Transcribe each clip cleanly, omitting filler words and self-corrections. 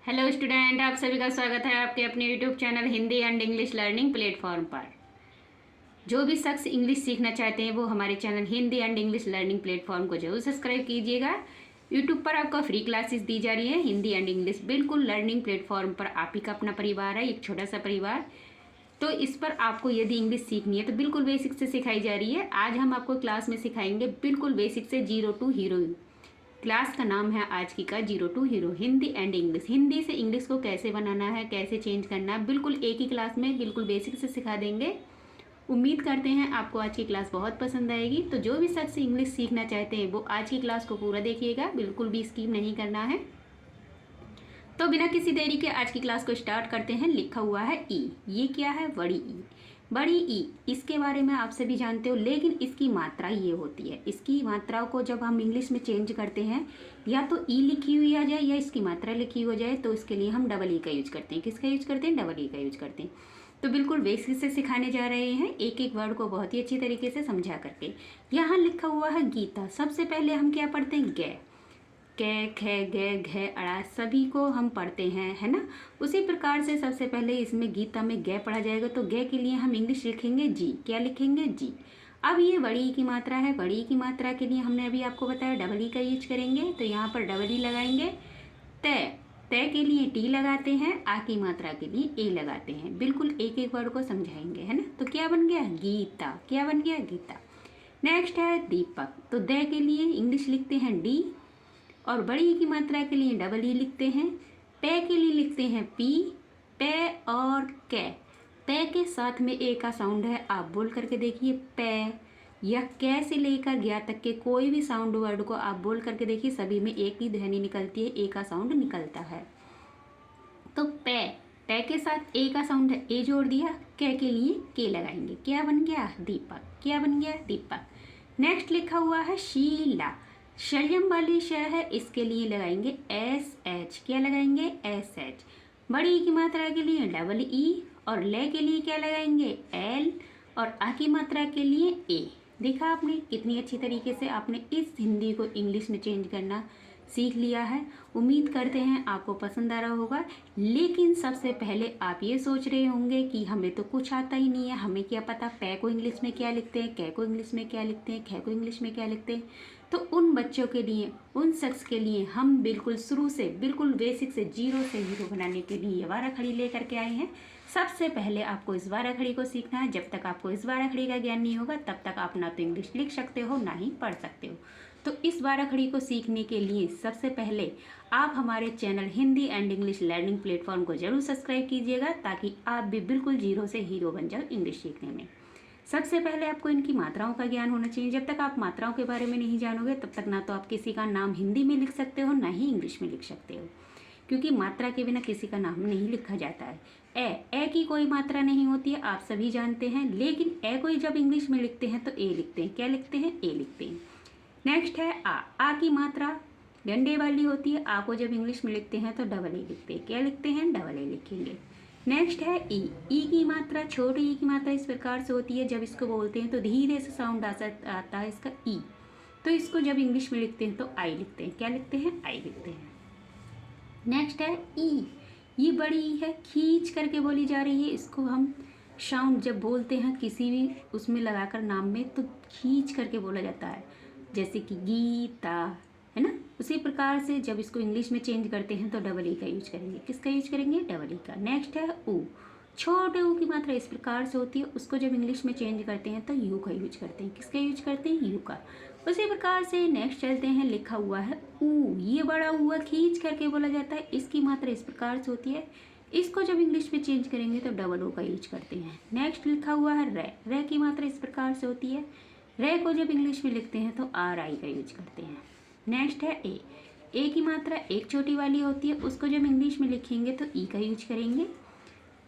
Hello student, आप सभी का स्वागत है आपके अपने YouTube channel Hindi and English learning platform पर। जो भी शख्स इंग्लिश सीखना चाहते हैं वो हमारे channel Hindi and English learning platform को जरूर सब्सक्राइब कीजिएगा। यूट्यूब पर आपको फ्री क्लासेस दी जा रही है हिंदी एंड इंग्लिश, बिल्कुल लर्निंग प्लेटफॉर्म पर। आप ही का अपना परिवार है, एक छोटा सा परिवार। तो इस पर आपको यदि इंग्लिश सीखनी है तो बिल्कुल बेसिक से सिखाई जा रही है। आज हम आपको क्लास में सिखाएंगे बिल्कुल बेसिक से 0 to हीरो। क्लास का नाम है आज की का 0 to hero, Hindi and English. Hindi से इंग्लिश को कैसे बनाना है, कैसे चेंज करना है, बिल्कुल एक ही क्लास में बिल्कुल बेसिक से सिखा देंगे। उम्मीद करते हैं आपको आज की क्लास बहुत पसंद आएगी। तो जो भी शख्स इंग्लिश सीखना चाहते हैं वो आज की क्लास को पूरा देखिएगा, बिल्कुल भी स्किप नहीं करना है। तो बिना किसी देरी के आज की क्लास को स्टार्ट करते हैं। लिखा हुआ है ई। ये क्या है? बड़ी ई। बड़ी ई, इसके बारे में आप सभी जानते हो, लेकिन इसकी मात्रा ये होती है। इसकी मात्रा को जब हम इंग्लिश में चेंज करते हैं, या तो ई लिखी हुई आ जाए या इसकी मात्रा लिखी हो जाए, तो इसके लिए हम डबल ई का यूज करते हैं। किसका यूज करते हैं? डबल ई का यूज करते हैं। तो बिल्कुल बेसिक से सिखाने जा रहे हैं, एक एक वर्ड को बहुत ही अच्छी तरीके से समझा करके। यहाँ लिखा हुआ है गीता। सबसे पहले हम क्या पढ़ते हैं? गे। कै, खे, गे, घे, अड़ा, सभी को हम पढ़ते हैं, है ना। उसी प्रकार से सबसे पहले इसमें गीता में गे पढ़ा जाएगा, तो गे के लिए हम इंग्लिश लिखेंगे जी। क्या लिखेंगे? जी। अब ये बड़ी ई की मात्रा है। बड़ी ई की मात्रा के लिए हमने अभी आपको बताया डबल ई का यूज करेंगे, तो यहाँ पर डबल ई लगाएंगे। तय, तय के लिए टी लगाते हैं, आ की मात्रा के लिए ए लगाते हैं। बिल्कुल एक एक वर्ड को समझाएंगे, है ना। तो क्या बन गया? गीता। क्या बन गया? गीता। नेक्स्ट है दीपक। तो दे के लिए इंग्लिश लिखते हैं डी, और बड़ी ई की मात्रा के लिए डबल ई लिखते हैं। पे के लिए लिखते हैं पी। पे और कै, पे के साथ में ए का साउंड है। आप बोल करके देखिए, पे या कै से लेकर गया तक के कोई भी साउंड वर्ड को आप बोल करके देखिए, सभी में एक ही ध्वनि निकलती है, ए का साउंड निकलता है। तो पे, पे के साथ ए का साउंड है, ए जोड़ दिया। कै के लिए के लगाएंगे। क्या बन गया? दीपक। क्या बन गया? दीपक। नेक्स्ट लिखा हुआ है शीला। शलजम वाली श है, इसके लिए लगाएंगे एस एच। क्या लगाएंगे? S H. बड़ी ई की मात्रा के लिए डबल ई, और ले के लिए क्या लगाएंगे? एल, और आ की मात्रा के लिए ए। देखा आपने कितनी अच्छी तरीके से आपने इस हिंदी को इंग्लिश में चेंज करना सीख लिया है। उम्मीद करते हैं आपको पसंद आ रहा होगा। लेकिन सबसे पहले आप ये सोच रहे होंगे कि हमें तो कुछ आता ही नहीं है, हमें क्या पता पै को इंग्लिश में क्या लिखते हैं, कै को इंग्लिश में क्या लिखते हैं, खे को इंग्लिश में क्या लिखते हैं। तो उन बच्चों के लिए, उन शख्स के लिए हम बिल्कुल शुरू से, बिल्कुल बेसिक से 0 से हीरो बनाने के लिए ये वारा खड़ी लेकर के आए हैं। सबसे पहले आपको इस वारा खड़ी को सीखना है। जब तक आपको इस वारा खड़ी का ज्ञान नहीं होगा तब तक आप ना तो इंग्लिश लिख सकते हो ना ही पढ़ सकते हो। तो इस वारा खड़ी को सीखने के लिए सबसे पहले आप हमारे channel Hindi and English learning platform को जरूर सब्सक्राइब कीजिएगा, ताकि आप भी बिल्कुल 0 से हीरो बन जाओ इंग्लिश सीखने में। सबसे पहले आपको इनकी मात्राओं का ज्ञान होना चाहिए। जब तक आप मात्राओं के बारे में नहीं जानोगे तब तक ना तो आप किसी का नाम हिंदी में लिख सकते हो ना ही इंग्लिश में लिख सकते हो, क्योंकि मात्रा के बिना किसी का नाम नहीं लिखा जाता है। ए की कोई मात्रा नहीं होती है, आप सभी जानते हैं। लेकिन ए को जब इंग्लिश में लिखते हैं तो ए लिखते हैं। क्या लिखते हैं? ए लिखते हैं। नेक्स्ट है आ की मात्रा डंडे वाली होती है। आ को जब इंग्लिश में लिखते हैं तो डबल ए लिखते हैं। क्या लिखते हैं? डबल ए लिखेंगे। नेक्स्ट है ई की मात्रा, छोटी ई की मात्रा इस प्रकार से होती है, जब इसको बोलते हैं तो धीरे से साउंड आता है इसका ई। तो इसको जब इंग्लिश में लिखते हैं तो आई लिखते हैं। क्या लिखते हैं? आई लिखते हैं। नेक्स्ट है ई। ये बड़ी ई है, खींच करके बोली जा रही है। इसको हम साउंड जब बोलते हैं किसी भी उसमें लगाकर नाम में, तो खींच करके बोला जाता है, जैसे कि गीता, है ना। उसी प्रकार से जब इसको इंग्लिश में चेंज करते हैं तो डबल ई का यूज करेंगे। किसका यूज करेंगे? डबल ई का। नेक्स्ट है ऊ। छोटे ऊ की मात्रा इस प्रकार से होती है, उसको जब इंग्लिश में चेंज करते हैं तो यू का यूज करते हैं। किसका यूज करते हैं? यू का। उसी प्रकार से नेक्स्ट चलते हैं। लिखा हुआ है ऊ। ये बड़ा ऊ है, खींच करके बोला जाता है। इसकी मात्रा इस प्रकार से होती है, इसको जब इंग्लिश में चेंज करेंगे तो डबल ओ का यूज करते हैं। नेक्स्ट लिखा हुआ है रे। रे की मात्रा इस प्रकार से होती है, रे को जब इंग्लिश में लिखते हैं तो आर आई का यूज करते हैं। नेक्स्ट है ए की मात्रा एक छोटी वाली होती है, उसको जब इंग्लिश में लिखेंगे तो ई का यूज करेंगे।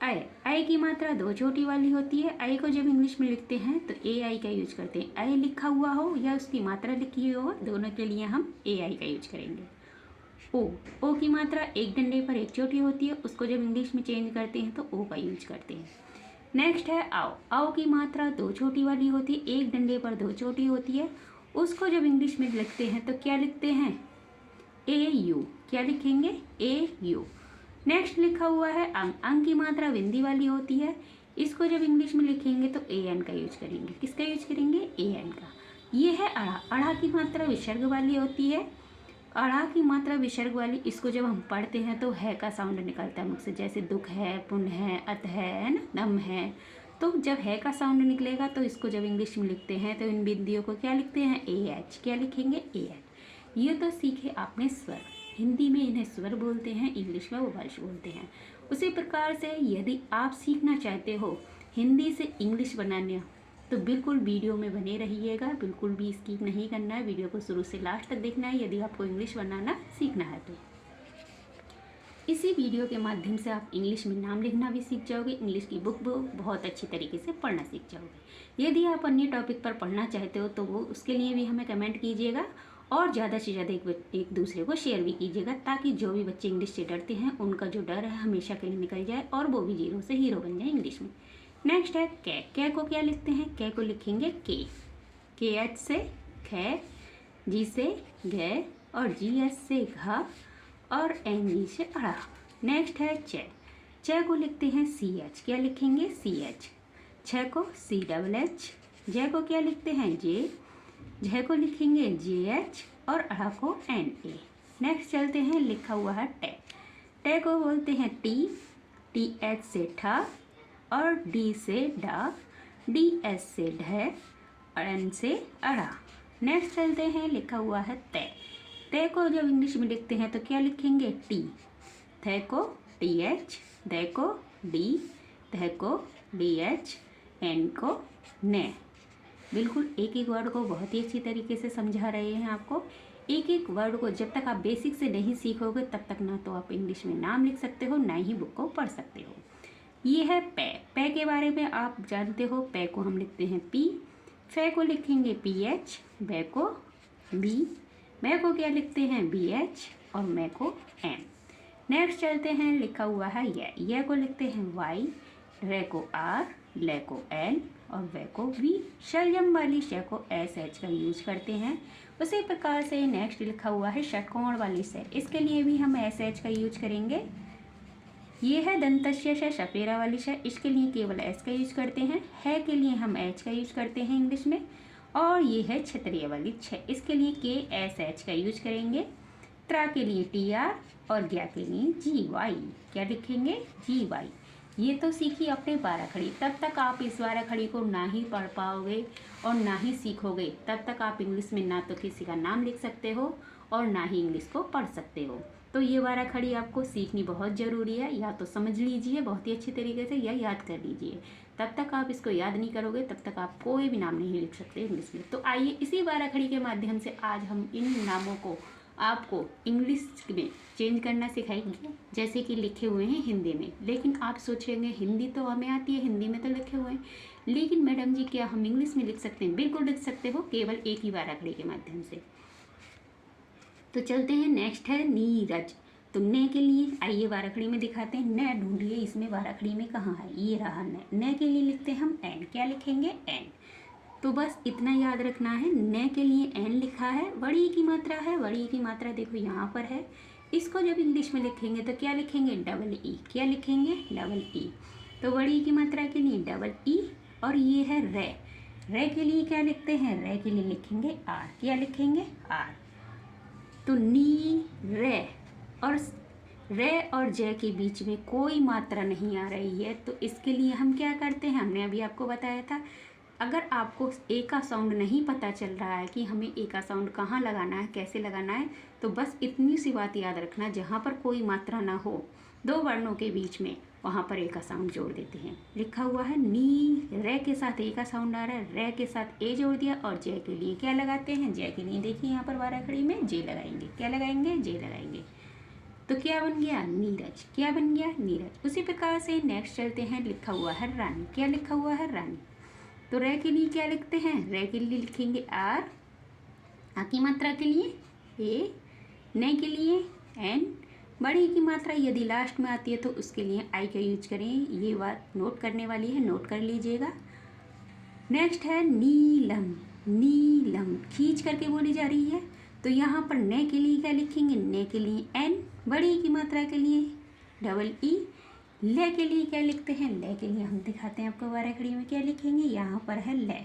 आई की मात्रा 2 छोटी वाली होती है, आई को जब इंग्लिश में लिखते हैं तो ए आई का यूज करते हैं। आई लिखा हुआ हो या उसकी मात्रा लिखी हुई हो, दोनों के लिए हम ए आई का यूज करेंगे। ओ की मात्रा एक डंडे पर एक छोटी होती है, उसको जब इंग्लिश में चेंज करते हैं तो ओ का यूज करते हैं। नेक्स्ट है आओ। आओ की मात्रा 2 छोटी वाली होती है, एक डंडे पर 2 छोटी होती है, उसको जब इंग्लिश में लिखते हैं तो क्या लिखते हैं? ए यू। क्या लिखेंगे? ए यू। नेक्स्ट लिखा हुआ है अंग। अंग की मात्रा बिंदी वाली होती है, इसको जब इंग्लिश में लिखेंगे तो ए एन का यूज करेंगे। किसका यूज करेंगे? ए एन का। ये है अड़ा। अड़ा की मात्रा विसर्ग वाली होती है। अड़ा की मात्रा विसर्ग वाली, इसको जब हम पढ़ते हैं तो है का साउंड निकलता है मुख से, जैसे दुख है, पुन है, अत है ना, नम है। तो जब है का साउंड निकलेगा तो इसको जब इंग्लिश में लिखते हैं तो इन बिंदियों को क्या लिखते हैं? A H. क्या लिखेंगे? A H. ये तो सीखे आपने स्वर। हिंदी में इन्हें स्वर बोलते हैं, इंग्लिश में वोवेल्स बोलते हैं। उसी प्रकार से यदि आप सीखना चाहते हो हिंदी से इंग्लिश बनाना, तो बिल्कुल वीडियो में बने रहिएगा, बिल्कुल भी स्किप नहीं करना है, वीडियो को शुरू से लास्ट तक देखना है यदि आपको इंग्लिश बनाना सीखना है तो। इसी वीडियो के माध्यम से आप इंग्लिश में नाम लिखना भी सीख जाओगे, इंग्लिश की बुक बहुत अच्छी तरीके से पढ़ना सीख जाओगे। यदि आप अन्य टॉपिक पर पढ़ना चाहते हो तो वो उसके लिए भी हमें कमेंट कीजिएगा और ज़्यादा से ज़्यादा एक दूसरे को शेयर भी कीजिएगा, ताकि जो भी बच्चे इंग्लिश से डरते हैं उनका जो डर है हमेशा के लिए निकल जाए और वो भी जीरो से हीरो बन जाए इंग्लिश में। नेक्स्ट है कै। कै को क्या लिखते हैं? कै को लिखेंगे के एच से खे, जी से घे और जी एच से घा और एन जी से अड़ा। नेक्स्ट है चे। चे को लिखते हैं सी एच। क्या लिखेंगे? C H. छे को सी डबल एच। जे को क्या लिखते हैं? जे। जे को लिखेंगे जे एच और अड़ा को एन ए। नेक्स्ट चलते हैं, लिखा हुआ है टे। टे को बोलते हैं टी एच से ठा और डी से डा, डी एस से ढे और एन से अड़ा। नेक्स्ट चलते हैं, लिखा हुआ है ते। ते को जब इंग्लिश में लिखते हैं तो क्या लिखेंगे? टी। थे को टी एच, दे को डी, थे को डी एच, एन को ने। बिल्कुल एक एक वर्ड को बहुत ही अच्छी तरीके से समझा रहे हैं आपको। एक एक वर्ड को जब तक आप बेसिक से नहीं सीखोगे तब तक ना तो आप इंग्लिश में नाम लिख सकते हो, ना ही बुक को पढ़ सकते हो। ये है पै। पै के बारे में आप जानते हो, पै को हम लिखते हैं पी। फे को लिखेंगे पी एच, बै को बी, मै को क्या लिखते हैं? बी एच और मै को एम। नेक्स्ट चलते हैं, लिखा हुआ है ये को लिखते हैं वाई, रे को आर, ले को एल और वे को वी। शलजम वाली श को एस एच का यूज करते हैं। उसी प्रकार से नेक्स्ट लिखा हुआ है षटकोण वाली से, इसके लिए भी हम एस एच का यूज करेंगे। ये है दंतस्य श, शपेरा वाली श, इसके लिए केवल एस का यूज करते हैं। है के लिए हम एच का यूज करते हैं इंग्लिश में। और ये है क्षत्रिय वाली छ, इसके लिए के एस एच का यूज करेंगे। त्रा के लिए टी आर और ज्ञा के लिए जी वाई। क्या लिखेंगे? जी वाई। ये तो सीखी अपने बाराखड़ी। तब तक आप इस बाराखड़ी को ना ही पढ़ पाओगे और ना ही सीखोगे, तब तक आप इंग्लिश में ना तो किसी का नाम लिख सकते हो और ना ही इंग्लिश को पढ़ सकते हो। तो ये बाराखड़ी आपको सीखनी बहुत ज़रूरी है, या तो समझ लीजिए बहुत ही अच्छी तरीके से या याद कर लीजिए। तब तक आप इसको याद नहीं करोगे तब तक आप कोई भी नाम नहीं लिख सकते इंग्लिश में। तो आइए इसी बाराखड़ी के माध्यम से आज हम इन नामों को आपको इंग्लिश में चेंज करना सिखाएंगे, जैसे कि लिखे हुए हैं हिंदी में। लेकिन आप सोचेंगे हिंदी तो हमें आती है, हिंदी में तो लिखे हुए हैं, लेकिन मैडम जी क्या हम इंग्लिश में लिख सकते हैं? बिल्कुल लिख सकते हो, केवल एक ही बाराखड़ी के माध्यम से। तो चलते हैं, नेक्स्ट है नीरज। तो ने के लिए आइए बाराखड़ी में दिखाते हैं। न ढूंढिए इसमें बाराखड़ी में कहाँ है, ये रहा न। न के लिए लिखते हैं हम एन। क्या लिखेंगे? एन। तो बस इतना याद रखना है, न के लिए एन लिखा है। बड़ी की मात्रा है, बड़ी की मात्रा देखो यहाँ पर है। इसको जब इंग्लिश में लिखेंगे तो क्या लिखेंगे? Double E. क्या लिखेंगे? Double E. तो बड़ी की मात्रा के लिए डबल ई। और ये है रे। रे के लिए क्या लिखते हैं? रे के लिए लिखेंगे आर। क्या लिखेंगे? आर। तो नी रे, और रे और जय के बीच में कोई मात्रा नहीं आ रही है, तो इसके लिए हम क्या करते हैं? हमने अभी आपको बताया था, अगर आपको ए का साउंड नहीं पता चल रहा है कि हमें ए का साउंड कहाँ लगाना है, कैसे लगाना है, तो बस इतनी सी बात याद रखना, जहाँ पर कोई मात्रा ना हो दो वर्णों के बीच में, वहाँ पर ए का साउंड जोड़ देते हैं। लिखा हुआ है नी रे के साथ ए का साउंड आ रहा है, रे के साथ ए जोड़ दिया। और जय के लिए क्या लगाते हैं? जय के लिए देखिए यहाँ पर बाराखड़ी में जे लगाएंगे। क्या लगाएंगे? जे लगाएंगे। तो क्या बन गया? नीरज। क्या बन गया? नीरज। उसी प्रकार से नेक्स्ट चलते हैं, लिखा हुआ है रानी। क्या लिखा हुआ है? रानी। तो रे के लिए क्या लिखते हैं? रे के लिए लिखेंगे आर। आ की मात्रा के लिए ए, ने के लिए एन, बड़ी की मात्रा यदि लास्ट में आती है तो उसके लिए आई का यूज करें। ये बात नोट करने वाली है, नोट कर लीजिएगा। नेक्स्ट है नीलम। नीलम खींच करके बोली जा रही है, तो यहाँ पर ने के लिए क्या लिखेंगे? ने के लिए एन, बड़ी की मात्रा के लिए डबल ई। ले के लिए क्या लिखते हैं? ले के लिए हम दिखाते हैं आपको बारह खड़ी में क्या लिखेंगे। यहाँ पर है ले,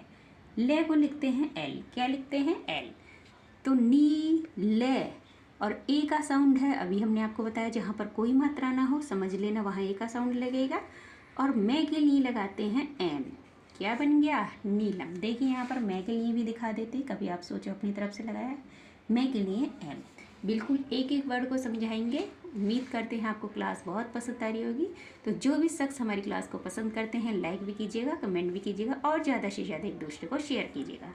ले को लिखते हैं एल। क्या लिखते हैं? एल। तो नी ले और ए का साउंड है, अभी हमने आपको बताया जहाँ पर कोई मात्रा ना हो समझ लेना वहाँ ए का साउंड लगेगा। और मैं के लिए लगाते हैं एम। क्या बन गया? नीलम। देखिए यहाँ पर मैं के लिए भी दिखा देते, कभी आप सोचो अपनी तरफ से लगाया। मैं के लिए एम। बिल्कुल एक एक वर्ड को समझाएंगे। उम्मीद करते हैं आपको क्लास बहुत पसंद आ रही होगी। तो जो भी शख्स हमारी क्लास को पसंद करते हैं लाइक भी कीजिएगा, कमेंट भी कीजिएगा और ज़्यादा से ज़्यादा एक दूसरे को शेयर कीजिएगा।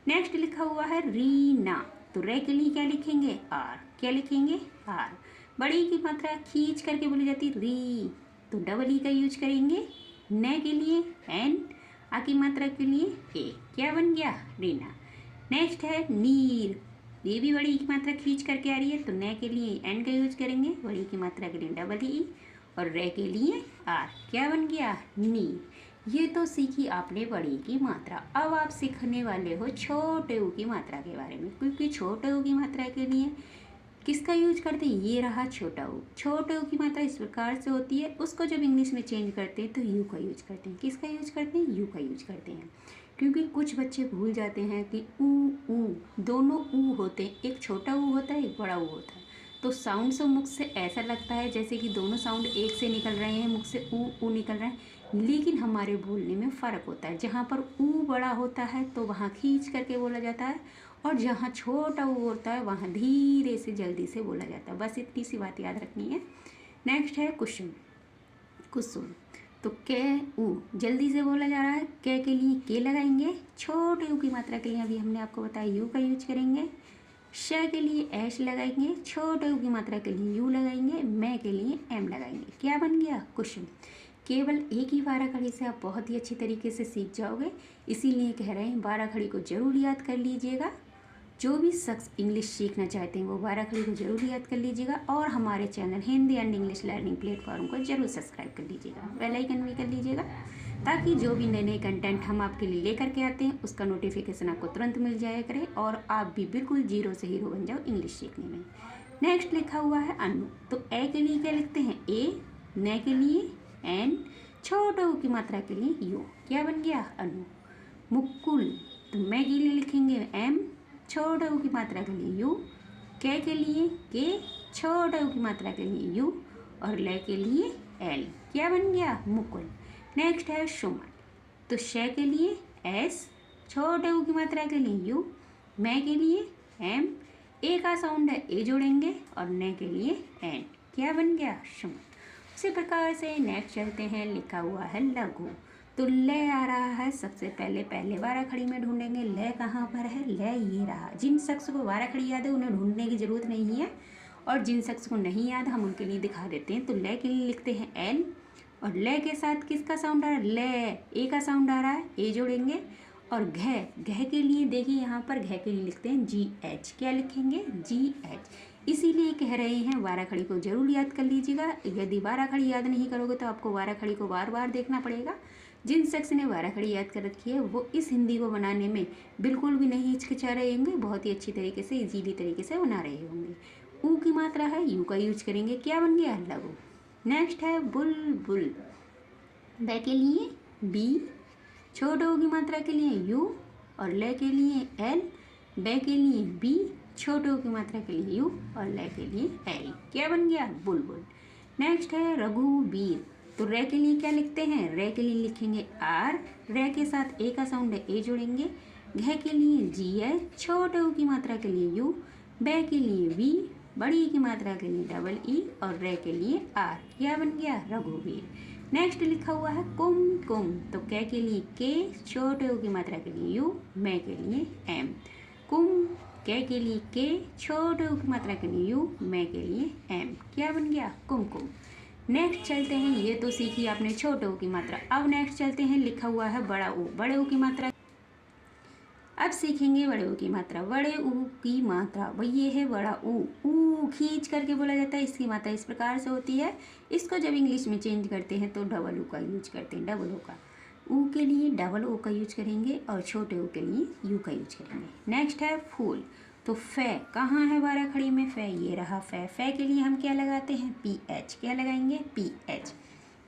नेक्स्ट लिखा हुआ है रीना। तो रे के लिए क्या लिखेंगे? आर। क्या लिखेंगे? आर। बड़ी की मात्रा खींच करके बोली जाती री, तो डबल ई का यूज करेंगे। न के लिए एन, आ की मात्रा के लिए ए। क्या बन गया? रीना। नेक्स्ट है नीर। ये भी बड़ी की मात्रा खींच करके आ रही है, तो न के लिए एन का यूज करेंगे, बड़ी की मात्रा के लिए डबल ई और रे के लिए आर। क्या बन गया? नीर। ये तो सीखी आपने बड़ी की मात्रा। अब आप सीखने वाले हो छोटे ऊ की मात्रा के बारे में, क्योंकि छोटे ऊ की मात्रा के लिए किसका यूज करते हैं? ये रहा छोटा ऊ। छोटे ऊ की मात्रा इस प्रकार से होती है, उसको जब इंग्लिश में चेंज करते हैं तो यू का यूज करते हैं। किसका यूज करते हैं? यू का यूज करते हैं। क्योंकि कुछ बच्चे भूल जाते हैं कि ऊ दोनों ऊ होते हैं, एक छोटा ऊ होता है एक बड़ा ऊ होता है। तो साउंड से मुख से ऐसा लगता है जैसे कि दोनों साउंड एक से निकल रहे हैं, मुख से ऊ निकल रहा है, लेकिन हमारे बोलने में फ़र्क होता है। जहाँ पर ऊ बड़ा होता है तो वहाँ खींच करके बोला जाता है, और जहाँ छोटा ऊ होता है वहाँ धीरे से जल्दी से बोला जाता है। बस इतनी सी बात याद रखनी है। नेक्स्ट है कुसुम। कुसुम तो के ऊ जल्दी से बोला जा रहा है, के लिए के लगाएंगे। छोटे ऊ की मात्रा के लिए अभी हमने आपको बताया यू का यूज करेंगे। श के लिए एश लगाएंगे, छोटे ऊ की मात्रा के लिए यू लगाएंगे। मैं के लिए एम लगाएंगे। क्या बन गया? कुसुम। केवल एक ही बारह खड़ी से आप बहुत ही अच्छी तरीके से सीख जाओगे, इसीलिए कह रहे हैं बारह खड़ी को जरूर याद कर लीजिएगा। जो भी शख्स इंग्लिश सीखना चाहते हैं वो बारह खड़ी को जरूर याद कर लीजिएगा, और हमारे channel Hindi and English learning platform को जरूर सब्सक्राइब कर लीजिएगा, बेल आइकन भी कर लीजिएगा, ताकि जो भी नए नए कंटेंट हम आपके लिए लेकर के आते हैं उसका नोटिफिकेशन आपको तुरंत मिल जाया करे, और आप भी बिल्कुल जीरो से हीरो बन जाओ इंग्लिश सीखने में। नेक्स्ट लिखा हुआ है अनु। तो ए के लिए क्या लिखते हैं? ए। न के लिए एन, छोटे ऊ की मात्रा के लिए यू। क्या बन गया? अनु। मुक्कुल। तो मैं के लिए लिखेंगे एम, छोटे ऊ की मात्रा के लिए यू। के लिए के, छोटे ऊ की मात्रा के लिए यू, और ले के लिए एल। क्या बन गया? मुकुल। नेक्स्ट है सुमन। तो श के लिए एस, छोटे ऊ की मात्रा के लिए यू। मैं के लिए एम, ए का साउंड है ए जोड़ेंगे, और न के लिए एन। क्या बन गया? सुमन। उसी प्रकार से नेक्स्ट चलते हैं, लिखा हुआ है लघु। तो ले आ रहा है सबसे पहले बारह खड़ी में ढूंढेंगे। ले कहाँ पर है? ले ये रहा। जिन शख्स को बारह खड़ी याद है उन्हें ढूंढने की ज़रूरत नहीं है, और जिन शख्स को नहीं याद हम उनके लिए दिखा देते हैं। तो ले के लिए लिखते हैं एल, और ले के साथ किसका साउंड आ रहा है? ले, ए का साउंड आ रहा है, ए जोड़ेंगे। और घ के लिए देखिए यहाँ पर घ के लिए लिखते हैं जी एच। क्या लिखेंगे? जी एच। इसीलिए कह रहे हैं बारह खड़ी को जरूर याद कर लीजिएगा। यदि बारह खड़ी याद नहीं करोगे तो आपको बारह खड़ी को बार बार देखना पड़ेगा। जिन शख्स ने बारह खड़ी याद कर रखी है वो इस हिंदी को बनाने में बिल्कुल भी नहीं हिचकिचा रहे होंगे, बहुत ही अच्छी तरीके से इजीली तरीके से बना रहे होंगे। ऊ की मात्रा है यू का यूज करेंगे। क्या बन गया? लघु। नेक्स्ट है बुलबुल। बै के लिए बी, छोटे ऊ की मात्रा के लिए यू, और ले के लिए एल। बै के लिए बी, छोटे ऊ की मात्रा के लिए यू, और ले के लिए एल। क्या बन गया? बुलबुल। नेक्स्ट है रघुवीर। तो रे के लिए क्या लिखते हैं? रे के लिए लिखेंगे आर, रे के साथ ए का साउंड है ए जोड़ेंगे। घ के लिए जी है, छोटे ऊ की मात्रा के लिए यू। बै के लिए वी, बड़ी की मात्रा के लिए डबल ई, और रे के लिए आर। क्या बन गया? रघुवीर। नेक्स्ट लिखा हुआ है कुमकुम। तो कै के लिए के, छोटे ऊ की मात्रा के लिए यू, मैं के लिए एम। कुम, कै के लिए के, छोटे ऊ की मात्रा के लिए यू, मैं के लिए एम। क्या बन गया? कुमकुम। नेक्स्ट चलते हैं, ये तो सीखी आपने छोटे ऊ की मात्रा। अब नेक्स्ट चलते हैं, लिखा हुआ है बड़ा ऊ। बड़े ऊ की मात्रा अब सीखेंगे बड़े ऊ की मात्रा। बड़े ऊ की मात्रा वही ये है बड़ा ऊ खींच करके बोला जाता है। इसकी मात्रा इस प्रकार से होती है। इसको जब इंग्लिश में चेंज करते हैं तो डबल ऊ का यूज करते हैं। डबल ऊ का, ऊ के लिए डबल ओ का यूज करेंगे, और छोटे ऊ के लिए यू का यूज करेंगे। नेक्स्ट है फूल। तो फे कहाँ है 12 खड़ी में? फे ये रहा फे। फे के लिए हम क्या लगाते हैं? P H. क्या लगाएंगे? P H.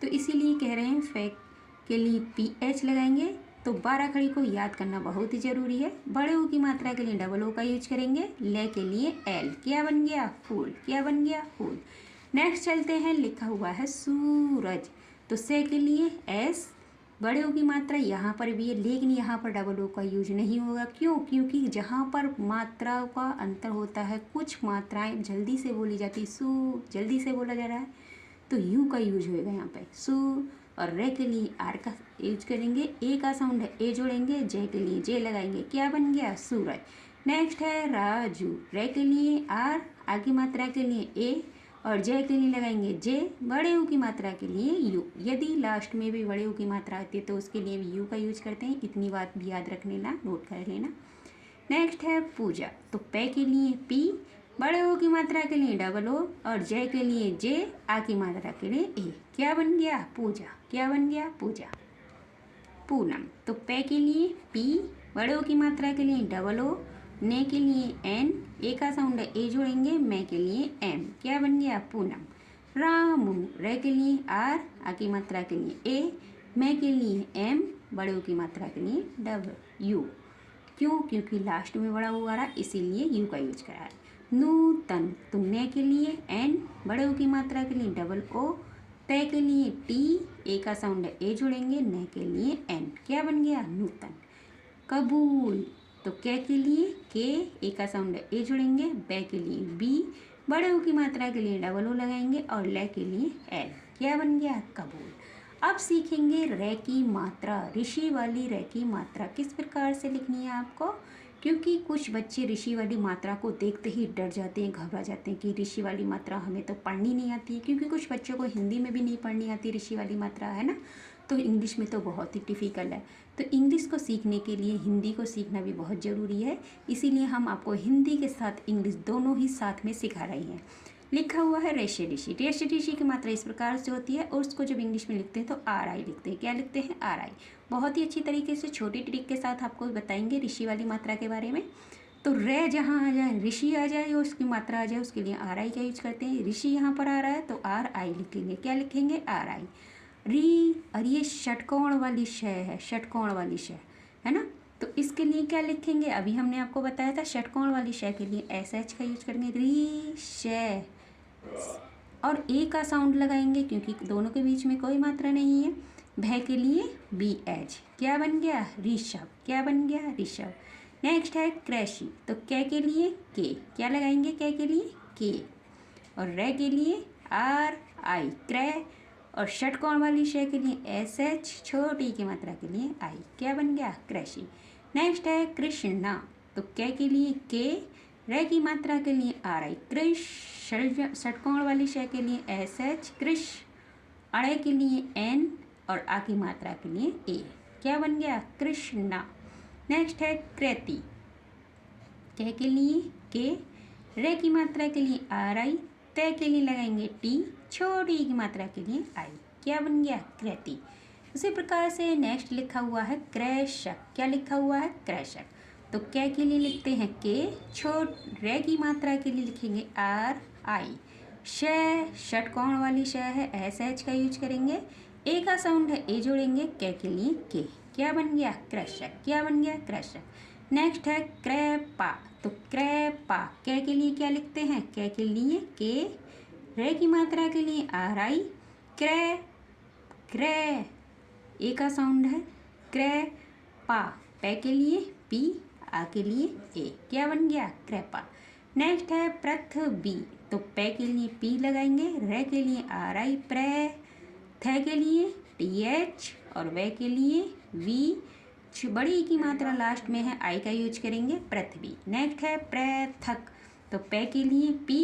तो इसीलिए कह रहे हैं फे के लिए पी एच लगाएंगे। तो 12 खड़ी को याद करना बहुत ही ज़रूरी है। बड़े ओ की मात्रा के लिए डबल ओ का यूज करेंगे। ले के लिए एल। क्या बन गया? फूल। क्या बन गया? फूल। नेक्स्ट चलते हैं, लिखा हुआ है सूरज। तो से के लिए एस। बड़े ओ की मात्रा यहाँ पर भी है, लेकिन यहाँ पर डबल ओ का यूज नहीं होगा। क्यों? क्योंकि जहाँ पर मात्राओं का अंतर होता है, कुछ मात्राएं जल्दी से बोली जाती, जल्दी से बोला जा रहा है, तो यू का यूज होएगा यहाँ पे सू। और रे के लिए आर का यूज करेंगे। ए का साउंड है, ए जोड़ेंगे। जे के लिए जे लगाएंगे। क्या बन गया? सूरज। नेक्स्ट है राजू। रे के लिए आर, आगे मात्रा के लिए ए, और जय के लिए लगाएंगे जे। बड़े यू की मात्रा के लिए यू। यदि लास्ट में भी बड़े यू की मात्रा आती है तो उसके लिए भी यू का यूज करते हैं। इतनी बात भी याद रख लेना, नोट कर लेना। नेक्स्ट है पूजा। तो पे के लिए पी, बड़े ओ की मात्रा के लिए डबल ओ, और जय के लिए जे, आ की मात्रा के लिए ए। क्या बन गया? पूजा। क्या बन गया? पूजा। पूनम। तो पे के लिए पी, बड़े ओ की मात्रा के लिए डबल ओ, ने के लिए एन, ए का साउंड है ए जोड़ेंगे। मैं के लिए एम। क्या बन गया? पूनम। रामू। रे के लिए आर, आ की मात्रा के लिए ए, मैं के लिए एम, बड़े ओ की मात्रा के लिए डबल यू। क्यों? क्योंकि लास्ट में बड़ा ओ आ रहा, इसीलिए यू का यूज करा है। नूतन। तो ने के लिए एन, बड़े ओ की मात्रा के लिए डबल ओ, ते के लिए टी, ए का साउंड है ए जोड़ेंगे। ने के लिए एन। क्या बन गया? नूतन। कबूल। तो के के लिए के, ए का साउंड है ए जोड़ेंगे। बे के लिए बी, बड़े ओ की मात्रा के लिए डबल ओ लगाएंगे। और ले के लिए एल। क्या बन गया? कबूल। अब सीखेंगे रे की मात्रा। ऋषि वाली रे की मात्रा किस प्रकार से लिखनी है आपको, क्योंकि कुछ बच्चे ऋषि वाली मात्रा को देखते ही डर जाते हैं, घबरा जाते हैं कि ऋषि वाली मात्रा हमें तो पढ़नी नहीं आती है। क्योंकि कुछ बच्चों को हिंदी में भी नहीं पढ़नी आती ऋषि वाली मात्रा, है ना, तो इंग्लिश में तो बहुत ही डिफ़िकल्ट है। तो इंग्लिश को सीखने के लिए हिंदी को सीखना भी बहुत ज़रूरी है। इसीलिए हम आपको हिंदी के साथ इंग्लिश दोनों ही साथ में सिखा रहे हैं। लिखा हुआ है रेशे ऋषि। रेशे ऋषि की मात्रा इस प्रकार से होती है, और उसको जब इंग्लिश में लिखते हैं तो आर आई लिखते हैं। क्या लिखते हैं? आर आई। बहुत ही अच्छी तरीके से छोटी ट्रिक के साथ आपको बताएंगे ऋषि वाली मात्रा के बारे में। तो रे जहाँ आ जाए, ऋषि आ जाए और उसकी मात्रा आ जाए, उसके लिए आर आई का यूज करते हैं। ऋषि यहाँ पर आ रहा है तो आर आई लिखेंगे। क्या लिखेंगे? आर आई। री, और ये षटकोण वाली शय है, षटकोण वाली शय है ना, तो इसके लिए क्या लिखेंगे? अभी हमने आपको बताया था षटकोण वाली शय के लिए एस एच का यूज करेंगे। री शय, और ए का साउंड लगाएंगे क्योंकि दोनों के बीच में कोई मात्रा नहीं है। भय के लिए बी एच। क्या बन गया? ऋषभ। क्या बन गया? ऋषभ। नेक्स्ट है कृषि। तो कै के लिए के। क्या लगाएंगे? कै के लिए के, और रे के लिए आर आई, क्रय, और षटकोण वाली शय के लिए एस एच, छोटी की मात्रा के लिए आई। क्या बन गया? कृषि। नेक्स्ट है कृष्णा। तो कै के लिए के, रे की मात्रा के लिए आर आई, कृष, षटकोण वाली शय के लिए एस एच, कृष, अड़े के लिए एन, और आ की मात्रा के लिए ए। क्या बन गया? कृष्णा। नेक्स्ट है कृति। कै के लिए के, रे की मात्रा के लिए आर आई, तय के लिए लगाएंगे टी, छोटी की मात्रा के लिए आई। क्या बन गया? कृति। उसी प्रकार से नेक्स्ट लिखा हुआ है कृषक। क्या लिखा हुआ है? कृषक। तो कै के लिए लिखते हैं के, रे की मात्रा के लिए लिखेंगे आर आई, शय, षटकोण वाली शय है, एस एच का यूज करेंगे। ए का साउंड है ए जोड़ेंगे। कै के लिए के। क्या बन गया? कृषक। क्या बन गया? कृषक। नेक्स्ट है कृपा। तो कृपा, कै के लिए क्या लिखते हैं? कै के लिए के, रे की मात्रा के लिए आर आई, क्रय, क्रय, ए का साउंड है क्रय, पा, पै के लिए पी, आ के लिए ए। क्या बन गया? कृपा। नेक्स्ट है पृथ्वी। तो पै के लिए पी लगाएंगे, रे के लिए आर आई, प्रे, थे के लिए टी एच, और वे के लिए वी, बड़ी की मात्रा लास्ट में है, आई का यूज करेंगे, पृथ्वी। नेक्स्ट है पृथक। तो पै के लिए पी,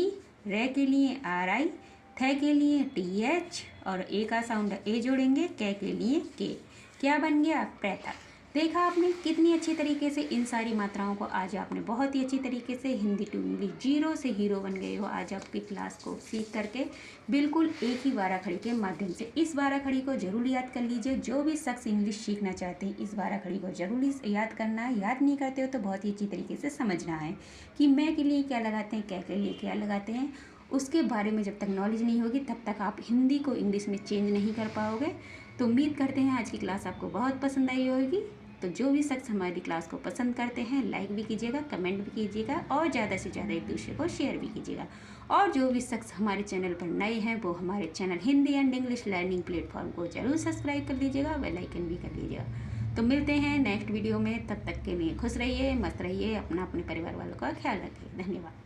रे के लिए आर आई, थे के लिए टी एच, और ए का साउंड ए जोड़ेंगे, कै के लिए के। क्या बन गया? पृथक। देखा आपने कितनी अच्छी तरीके से इन सारी मात्राओं को आज आपने बहुत ही अच्छी तरीके से हिंदी टू इंग्लिश जीरो से हीरो बन गए हो आज आपकी क्लास को सीख करके बिल्कुल एक ही बारह खड़ी के माध्यम से। इस बारह खड़ी को जरूर याद कर लीजिए। जो भी शख्स इंग्लिश सीखना चाहते हैं इस बारह खड़ी को जरूर याद करना है। याद नहीं करते हो तो बहुत ही अच्छी तरीके से समझना है कि मैं के लिए क्या लगाते हैं, क्या के लिए क्या लगाते हैं। उसके बारे में जब तक नॉलेज नहीं होगी तब तक आप हिंदी को इंग्लिश में चेंज नहीं कर पाओगे। तो उम्मीद करते हैं आज की क्लास आपको बहुत पसंद आई होगी। तो जो भी शख्स हमारी क्लास को पसंद करते हैं लाइक भी कीजिएगा, कमेंट भी कीजिएगा और ज़्यादा से ज़्यादा एक दूसरे को शेयर भी कीजिएगा। और जो भी शख्स हमारे चैनल पर नए हैं वो हमारे channel Hindi and English learning platform को जरूर सब्सक्राइब कर लीजिएगा, बेल आइकन भी कर लीजिएगा। तो मिलते हैं नेक्स्ट वीडियो में, तब तक के लिए खुश रहिए, मस्त रहिए, अपने परिवार वालों का ख्याल रखिए। धन्यवाद।